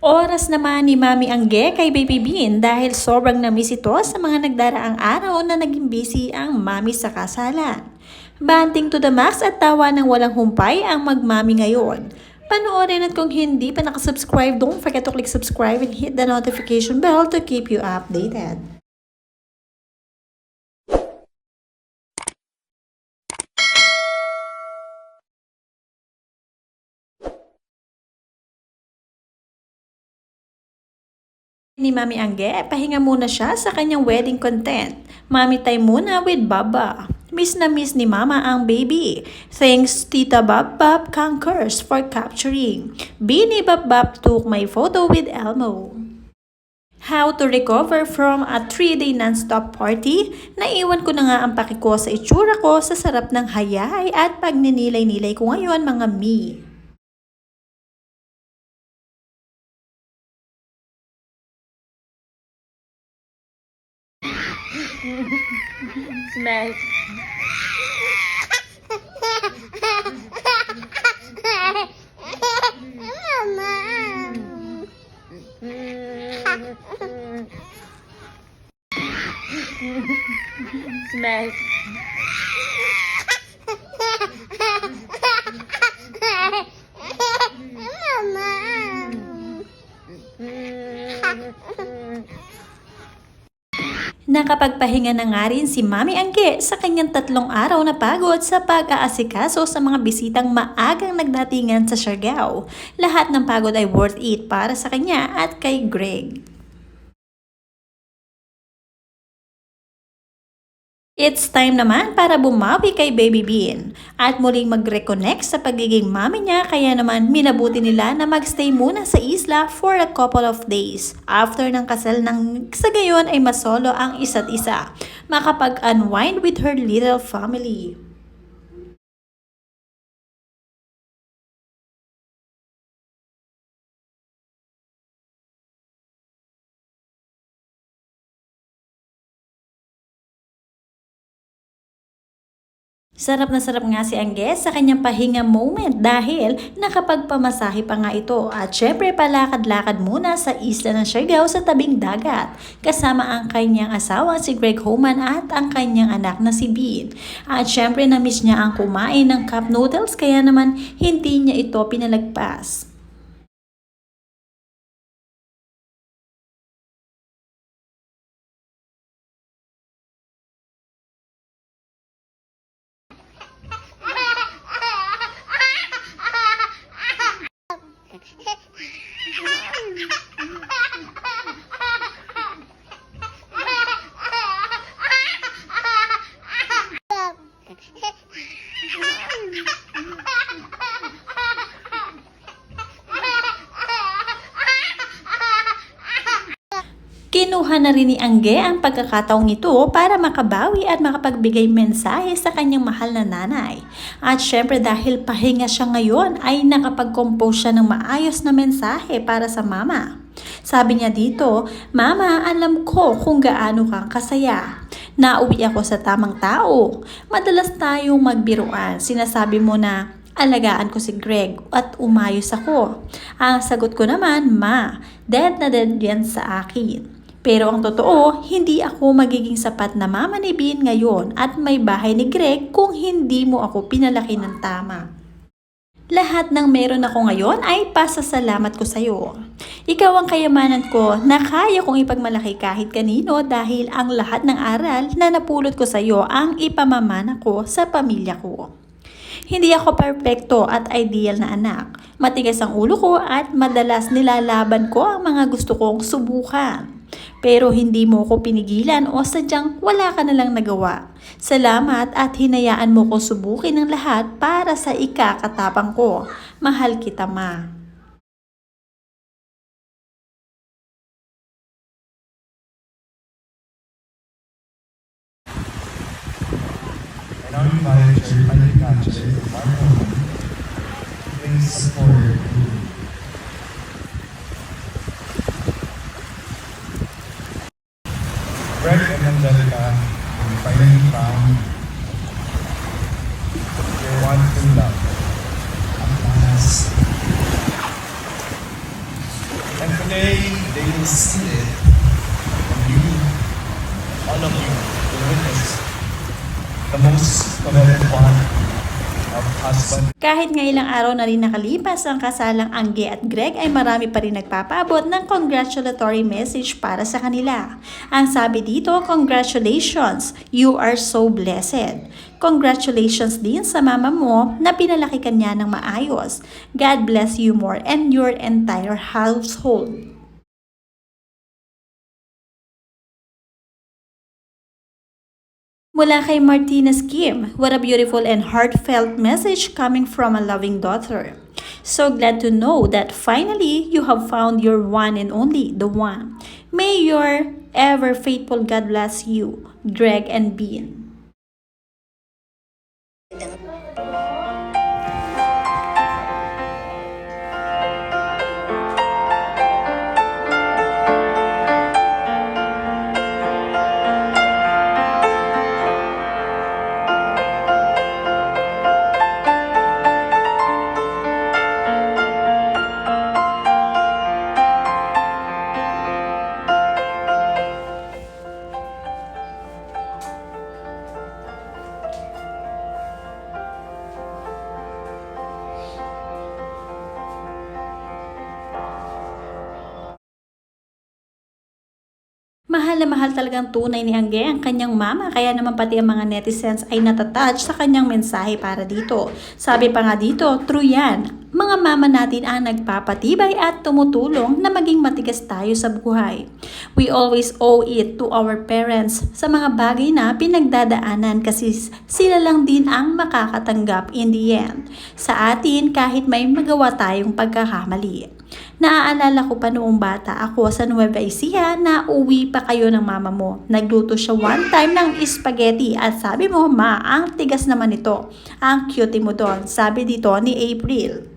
Oras naman ni Mami Angge kay Baby Bean dahil sobrang namiss ito sa mga nagdaraang araw na naging busy ang mami sa kasalan. Banting to the max at tawa ng walang humpay ang magmami ngayon. Panoorin at kung hindi pa nakasubscribe, don't forget to click subscribe and hit the notification bell to keep you updated. Ni Mami Angge, pahinga muna siya sa kanyang wedding content. Mami time muna with Baba. Miss na miss ni Mama ang baby. Thanks Tita Bab Bab Kankers for capturing. Bini Bab Bab took my photo with Elmo. How to recover from a 3-day non-stop party? Naiwan ko na nga ang paki ko sa itsura ko sa sarap ng hayay at pagninilay-nilay ko ngayon mga mi. Smash. Smash. Nakapagpahinga na nga rin si Mami Angge sa kanyang 3 araw na pagod sa pag-aasikaso sa mga bisitang maagang nagdatingan sa Siargao. Lahat ng pagod ay worth it para sa kanya at kay Greg. It's time naman para bumawi kay Baby Bean at muling mag-reconnect sa pagiging mami niya, kaya naman minabuti nila na magstay muna sa isla for a couple of days. After ng kasal ng sa gayon ay masolo ang isa't isa, makapag-unwind with her little family. Sarap na sarap nga si Angge sa kanyang pahinga moment dahil nakapagpamasahe pa nga ito at syempre palakad-lakad muna sa isla ng Siargao sa tabing dagat kasama ang kanyang asawa si Greg Homan at ang kanyang anak na si Bean. At syempre na-miss niya ang kumain ng cup noodles kaya naman hindi niya ito pinalagpas. Kinuha na rin ni Angge ang pagkakataong ito para makabawi at makapagbigay mensahe sa kanyang mahal na nanay. At syempre dahil pahinga siya ngayon ay nakapag-compose siya ng maayos na mensahe para sa mama. Sabi niya dito, "Mama, alam ko kung gaano kang kasaya. Nauwi ako sa tamang tao. Madalas tayong magbiruan. Sinasabi mo na alagaan ko si Greg at umayos ako. Ang sagot ko naman, ma, dead na dead yan sa akin. Pero ang totoo, hindi ako magiging sapat na mama ni Bean ngayon at may bahay ni Greg kung hindi mo ako pinalaki ng tama. Lahat ng meron ako ngayon ay pasasalamat ko sa iyo. Ikaw ang kayamanan ko na kaya kong ipagmalaki kahit kanino dahil ang lahat ng aral na napulot ko sa iyo ang ipamamana ko sa pamilya ko. Hindi ako perpekto at ideal na anak. Matigas ang ulo ko at madalas nilalaban ko ang mga gusto kong subukan. Pero hindi mo ko pinigilan o sadyang wala ka nalang nagawa. Salamat at hinayaan mo ko subukin ang lahat para sa ikakatapang ko. Mahal kita, ma." And now invite Jerry Alcantara, please for found your one true love at last. And today, they will see it. And you, all of you, will witness the most coveted one of husband. Kahit nga ilang araw na rin nakalipas ang kasalang Angge at Greg ay marami pa rin nagpapaabot ng congratulatory message para sa kanila. Ang sabi dito, congratulations, you are so blessed. Congratulations din sa mama mo na pinalaki ka niya ng maayos. God bless you more and your entire household. Mula kay Martinez Kim, what a beautiful and heartfelt message coming from a loving daughter. So glad to know that finally you have found your one and only, the one. May your ever faithful God bless you, Greg and Bean. Mahal na mahal talagang tunay ni Angge ang kanyang mama, kaya naman pati ang mga netizens ay natatouch sa kanyang mensahe para dito. Sabi pa nga dito, true yan. Mga mama natin ang nagpapatibay at tumutulong na maging matigas tayo sa buhay. We always owe it to our parents sa mga bagay na pinagdadaanan kasi sila lang din ang makakatanggap in the end. Sa atin kahit may magawa tayong pagkakamali. Naaalala ko pa noong bata ako sa Nueva Ecija na uwi pa kayo ng mama mo. Nagluto siya one time ng spaghetti at sabi mo, ma, ang tigas naman ito. Ang cute mo doon, sabi dito ni April.